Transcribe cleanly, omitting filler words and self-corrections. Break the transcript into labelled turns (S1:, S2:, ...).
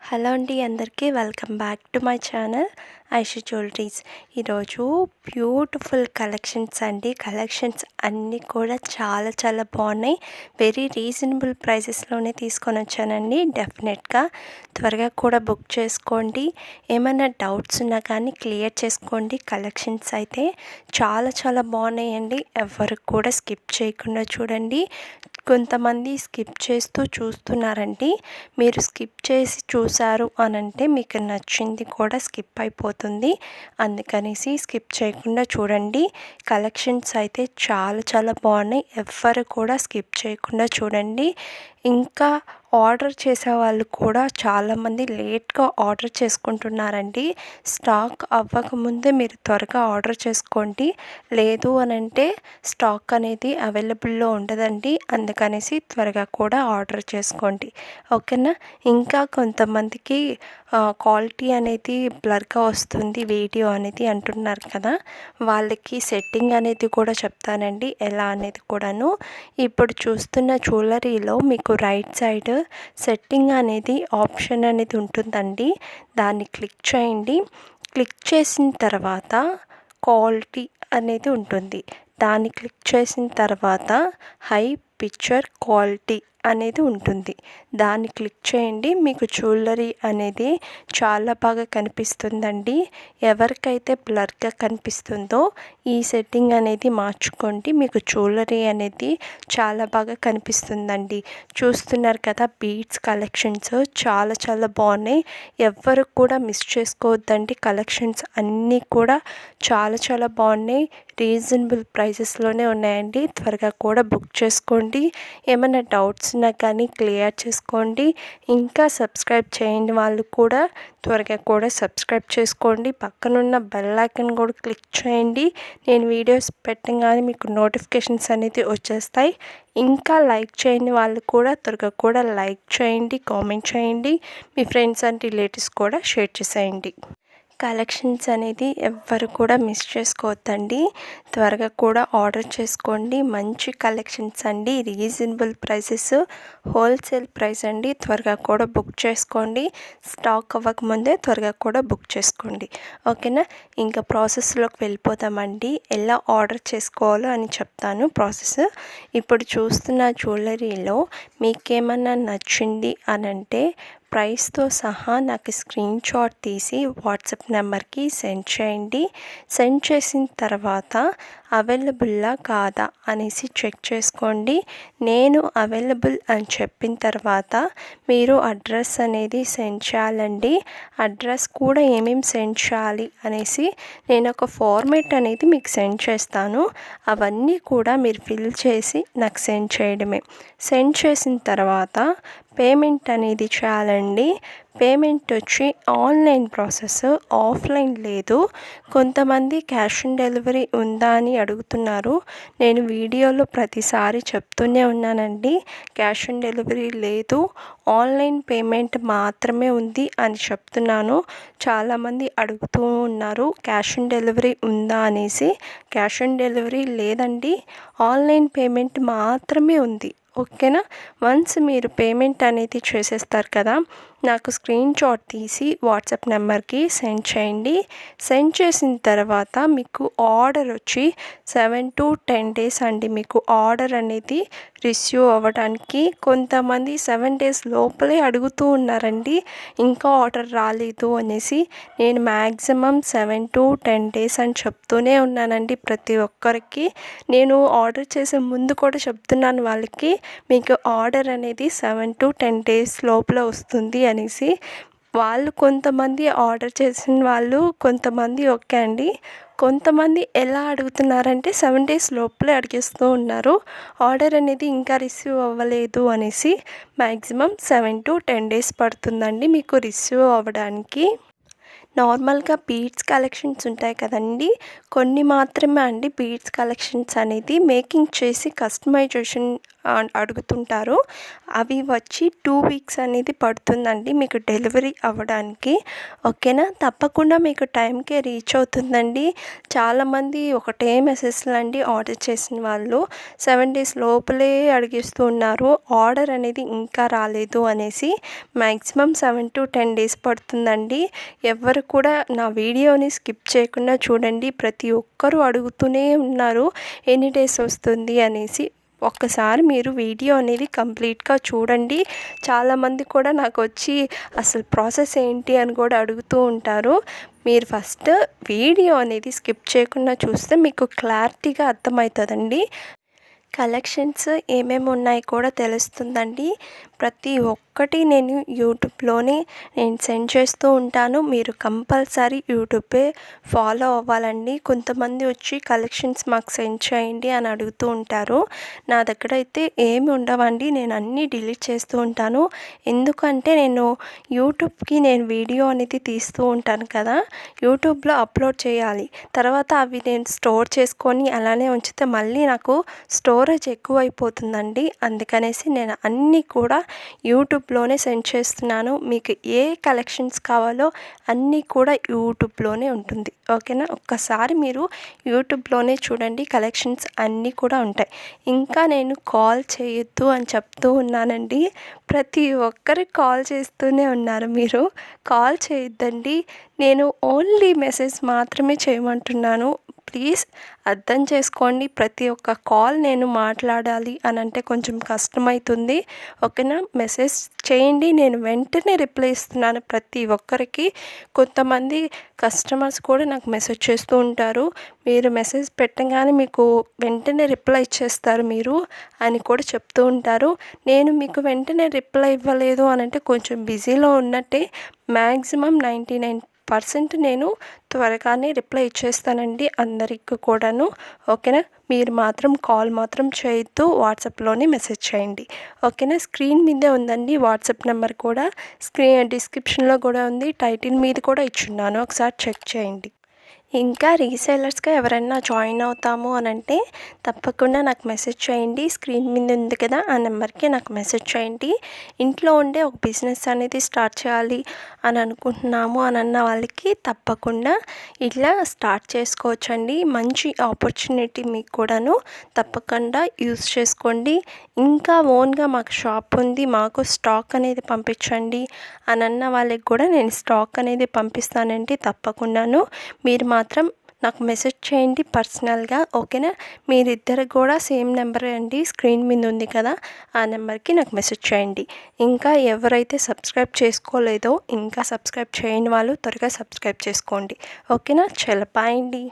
S1: Hello అండి, అందరికీ welcome back to my channel Aishu jewelleries. ఈరోజు బ్యూటిఫుల్ కలెక్షన్స్ అండి. కలెక్షన్స్ అన్నీ కూడా చాలా చాలా బాగున్నాయి. వెరీ రీజనబుల్ ప్రైజెస్లోనే తీసుకొని వచ్చానండి. డెఫినెట్గా త్వరగా కూడా బుక్ చేసుకోండి. ఏమైనా డౌట్స్ ఉన్నా కానీ క్లియర్ చేసుకోండి. కలెక్షన్స్ అయితే చాలా చాలా బాగున్నాయండి. ఎవరు కూడా స్కిప్ చేయకుండా చూడండి. కొంతమంది స్కిప్ చేస్తూ చూస్తున్నారండి. మీరు స్కిప్ చేసి చూసారు అని అంటే మీకు నచ్చింది కూడా స్కిప్ అయిపోతుంది. అందుకనేసి స్కిప్ చేయకుండా చూడండి. కలెక్షన్స్ అయితే చాలా చాలా బాగున్నాయి. ఎవ్వరు కూడా స్కిప్ చేయకుండా చూడండి. ఇంకా ఆర్డర్ చేసేవాళ్ళు కూడా చాలామంది లేట్గా ఆర్డర్ చేసుకుంటున్నారండి. స్టాక్ అవ్వకముందే మీరు త్వరగా ఆర్డర్ చేసుకోండి. లేదు అని అంటే స్టాక్ అనేది అవైలబుల్లో ఉండదండి. అందుకనేసి త్వరగా కూడా ఆర్డర్ చేసుకోండి, ఓకేనా. ఇంకా కొంతమందికి క్వాలిటీ అనేది బ్లర్గా వస్తుంది వీడియో అనేది అంటున్నారు కదా, వాళ్ళకి సెట్టింగ్ అనేది కూడా చెప్తానండి ఎలా అనేది కూడాను. ఇప్పుడు చూస్తున్న జ్యువెలరీలో మీకు రైట్ సైడ్ సెట్టింగ్ అనేది ఆప్షన్ అనేది ఉంటుందండి. దాన్ని క్లిక్ చేయండి. క్లిక్ చేసిన తర్వాత క్వాలిటీ అనేది ఉంటుంది. దాన్ని క్లిక్ చేసిన తర్వాత హై పిక్చర్ క్వాలిటీ అనేది ఉంటుంది. దాన్ని క్లిక్ చేయండి. మీకు జ్యువెలరీ అనేది చాలా బాగా కనిపిస్తుందండి. ఎవరికైతే బ్లర్గా కనిపిస్తుందో ఈ సెట్టింగ్ అనేది మార్చుకోండి. మీకు జ్యువెలరీ అనేది చాలా బాగా కనిపిస్తుందండి. చూస్తున్నారు కదా, బీడ్స్ కలెక్షన్స్ చాలా చాలా బాగున్నాయి. ఎవ్వరు కూడా మిస్ చేసుకోవద్దండి. కలెక్షన్స్ అన్నీ కూడా చాలా చాలా బాగున్నాయి. రీజనబుల్ ప్రైజెస్లోనే ఉన్నాయండి. త్వరగా కూడా బుక్ చేసుకోండి. ఏమైనా డౌట్స్ ఉన్నా కానీ క్లియర్ చేసుకోండి. ఇంకా సబ్స్క్రైబ్ చేయని వాళ్ళు కూడా త్వరగా కూడా సబ్స్క్రైబ్ చేసుకోండి. పక్కనున్న బెల్ ఐకాన్ కూడా క్లిక్ చేయండి. నేను వీడియోస్ పెట్టగానే మీకు నోటిఫికేషన్స్ అనేది వచ్చేస్తాయి. ఇంకా లైక్ చేయని వాళ్ళు కూడా త్వరగా కూడా లైక్ చేయండి, కామెంట్ చేయండి. మీ ఫ్రెండ్స్ అండ్ రిలేటివ్స్ కూడా షేర్ చేసేయండి. కలెక్షన్స్ అనేది ఎవ్వరు కూడా మిస్ చేసుకోవద్దండి. త్వరగా కూడా ఆర్డర్ చేసుకోండి. మంచి కలెక్షన్స్ అండి. రీజనబుల్ ప్రైసెస్, హోల్సేల్ ప్రైస్ అండి. త్వరగా కూడా బుక్ చేసుకోండి. స్టాక్ అవ్వకముందే త్వరగా కూడా బుక్ చేసుకోండి, ఓకేనా. ఇంకా ప్రాసెస్లోకి వెళ్ళిపోతామండి. ఎలా ఆర్డర్ చేసుకోవాలో అని చెప్తాను ప్రాసెస్. ఇప్పుడు చూస్తున్న జ్యువెలరీలో మీకేమన్నా నచ్చింది అని అంటే ప్రైస్తో సహా నాకు స్క్రీన్ షాట్ తీసి వాట్సాప్ నెంబర్కి సెండ్ చేయండి. సెండ్ చేసిన తర్వాత అవైలబుల్లా కాదా అనేసి చెక్ చేసుకోండి. నేను అవైలబుల్ అని చెప్పిన తర్వాత మీరు అడ్రస్ అనేది సెండ్ చేయాలండి. అడ్రస్ కూడా ఏమేమి సెండ్ చేయాలి అనేసి నేను ఒక ఫార్మేట్ అనేది మీకు సెండ్ చేస్తాను. అవన్నీ కూడా మీరు ఫిల్ చేసి నాకు సెండ్ చేయడమే. సెండ్ చేసిన తర్వాత పేమెంట్ అనేది చేయాలండి. పేమెంట్ వచ్చి ఆన్లైన్ ప్రాసెస్, ఆఫ్లైన్ లేదు. కొంతమంది క్యాష్ ఆన్ డెలివరీ ఉందా అని అడుగుతున్నారు. నేను వీడియోలో ప్రతిసారి చెప్తూనే ఉన్నానండి, క్యాష్ ఆన్ డెలివరీ లేదు, ఆన్లైన్ పేమెంట్ మాత్రమే ఉంది అని చెప్తున్నాను. చాలామంది అడుగుతూ ఉన్నారు క్యాష్ ఆన్ డెలివరీ ఉందా అనేసి. క్యాష్ ఆన్ డెలివరీ లేదండి, ఆన్లైన్ పేమెంట్ మాత్రమే ఉంది, ఓకేనా. వన్స్ మీరు పేమెంట్ అనేది చేసేస్తారు కదా, నాకు స్క్రీన్ షాట్ తీసి వాట్సాప్ నెంబర్కి సెండ్ చేయండి. సెండ్ చేసిన తర్వాత మీకు ఆర్డర్ వచ్చి 7 to 10 days అండి మీకు ఆర్డర్ అనేది రిసీవ్ అవ్వడానికి. కొంతమంది 7 days లోపలే అడుగుతూ ఉన్నారండి, ఇంకా ఆర్డర్ రాలేదు అనేసి. నేను మ్యాక్సిమం 7 to 10 days అని చెప్తూనే ఉన్నానండి ప్రతి ఒక్కరికి. నేను ఆర్డర్ చేసే ముందు కూడా చెప్తున్నాను వాళ్ళకి, మీకు ఆర్డర్ అనేది 7 to 10 days లోపల వస్తుంది అనేసి. వాళ్ళు కొంతమంది ఆర్డర్ చేసిన వాళ్ళు కొంతమంది ఓకే అండి. కొంతమంది ఎలా అడుగుతున్నారంటే 7 days లోపలే అడిగేస్తూ ఉన్నారు, ఆర్డర్ అనేది ఇంకా రిసీవ్ అవ్వలేదు అనేసి. మ్యాక్సిమం 7 to 10 days పడుతుందండి మీకు రిసీవ్ అవ్వడానికి. నార్మల్గా బీడ్స్ కలెక్షన్స్ ఉంటాయి కదండి, కొన్ని మాత్రమే అండి బీడ్స్ కలెక్షన్స్ అనేది మేకింగ్ చేసి కస్టమైజేషన్ అడుగుతుంటారు. అవి వచ్చి 2 వీక్స్ అనేది పడుతుందండి మీకు డెలివరీ అవ్వడానికి. ఓకేనా, తప్పకుండా మీకు టైంకే రీచ్ అవుతుందండి. చాలామంది ఒకటే మెసేజ్లు అండి ఆర్డర్ చేసిన వాళ్ళు 7 డేస్ లోపలే అడిగిస్తూ ఉన్నారు, ఆర్డర్ అనేది ఇంకా రాలేదు అనేసి. మ్యాక్సిమం 7 to 10 డేస్ పడుతుందండి. ఎవరు కూడా నా వీడియోని స్కిప్ చేయకుండా చూడండి. ప్రతి ఒక్కరూ అడుగుతూనే ఉన్నారు ఎన్ని డేస్ వస్తుంది అనేసి. ఒక్కసారి మీరు వీడియో అనేది కంప్లీట్గా చూడండి. చాలామంది కూడా నాకు వచ్చి అసలు ప్రాసెస్ ఏంటి అని కూడా అడుగుతూ ఉంటారు. మీరు ఫస్ట్ వీడియో అనేది స్కిప్ చేయకుండా చూస్తే మీకు క్లారిటీగా అర్థమవుతుందండి. కలెక్షన్స్ ఏమేమి ఉన్నాయి కూడా తెలుస్తుందండి. ప్రతి ఒక్కటి నేను యూట్యూబ్లోనే సెండ్ చేస్తూ ఉంటాను. మీరు కంపల్సరీ యూట్యూబే ఫాలో అవ్వాలండి. కొంతమంది వచ్చి కలెక్షన్స్ మాకు సెండ్ చేయండి అని అడుగుతూ ఉంటారు. నా దగ్గర అయితే ఏమి ఉండవండి, నేను అన్నీ డిలీట్ చేస్తూ ఉంటాను. ఎందుకంటే నేను యూట్యూబ్కి వీడియో అనేది తీస్తూ ఉంటాను కదా, యూట్యూబ్లో అప్లోడ్ చేయాలి. తర్వాత అవి నేను స్టోర్ చేసుకొని అలానే ఉంచితే మళ్ళీ నాకు స్టోరేజ్ ఎక్కువైపోతుందండి. అందుకనేసి నేను అన్నీ కూడా యూట్యూబ్లోనే సెండ్ చేస్తున్నాను. మీకు ఏ కలెక్షన్స్ కావాలో అన్నీ కూడా యూట్యూబ్లోనే ఉంటుంది. ఓకేనా, ఒక్కసారి మీరు యూట్యూబ్లోనే చూడండి, కలెక్షన్స్ అన్నీ కూడా ఉంటాయి. ఇంకా నేను కాల్ చేయొద్దు అని చెప్తూ ఉన్నానండి. ప్రతి ఒక్కరు కాల్ చేస్తూనే ఉన్నారు. మీరు కాల్ చేయొద్దండి, నేను ఓన్లీ మెసేజ్ మాత్రమే చేయమంటున్నాను. ప్లీజ్ అర్థం చేసుకోండి. ప్రతి ఒక్క కాల్ నేను మాట్లాడాలి అని అంటే కొంచెం కష్టమవుతుంది. ఓకేనా, మెసేజ్ చేయండి, నేను వెంటనే రిప్లై ఇస్తున్నాను ప్రతి ఒక్కరికి. కొంతమంది కస్టమర్స్ కూడా నాకు మెసేజ్ చేస్తూ ఉంటారు, మీరు మెసేజ్ పెట్టగానే మీకు వెంటనే రిప్లై ఇచ్చేస్తారు మీరు అని కూడా చెప్తూ ఉంటారు. నేను మీకు వెంటనే రిప్లై ఇవ్వలేదు అని అంటే కొంచెం బిజీలో ఉన్నట్టే. మ్యాక్సిమం 99% నేను త్వరగానే రిప్లై ఇచ్చేస్తానండి అందరికి కూడాను. ఓకేనా, మీరు మాత్రం కాల్ మాత్రం చేయొద్దు, వాట్సాప్లోనే మెసేజ్ చేయండి. ఓకేనా, స్క్రీన్ మీదే ఉందండి వాట్సాప్ నెంబర్ కూడా, డిస్క్రిప్షన్లో కూడా ఉంది, టైటిల్ మీద కూడా ఇచ్చున్నాను, ఒకసారి చెక్ చేయండి. ఇంకా రీసేలర్స్గా ఎవరైనా జాయిన్ అవుతాము అని అంటే తప్పకుండా నాకు మెసేజ్ చేయండి. స్క్రీన్ మీద ఉంది కదా ఆ నెంబర్కి నాకు మెసేజ్ చేయండి. ఇంట్లో ఉండే ఒక బిజినెస్ అనేది స్టార్ట్ చేయాలి అని అనుకుంటున్నాము అని అన్న వాళ్ళకి తప్పకుండా ఇట్లా స్టార్ట్ చేసుకోవచ్చండి. మంచి ఆపర్చునిటీ మీకు కూడాను, తప్పకుండా యూస్ చేసుకోండి. ఇంకా ఓన్గా మాకు షాప్ ఉంది, మాకు స్టాక్ అనేది పంపించండి అని అన్న వాళ్ళకి కూడా నేను స్టాక్ అనేది పంపిస్తానండి తప్పకుండాను. మీరు మాత్రం నాకు మెసేజ్ చేయండి పర్సనల్గా. ఓకేనా, మీరిద్దరు కూడా సేమ్ నెంబర్ అండి, స్క్రీన్ మీద ఉంది కదా ఆ నెంబర్కి నాకు మెసేజ్ చేయండి. ఇంకా ఎవరైతే సబ్స్క్రైబ్ చేసుకోలేదో ఇంకా సబ్స్క్రైబ్ చేయని వాళ్ళు త్వరగా సబ్స్క్రైబ్ చేసుకోండి. ఓకేనా, చలో బాయ్ అండి.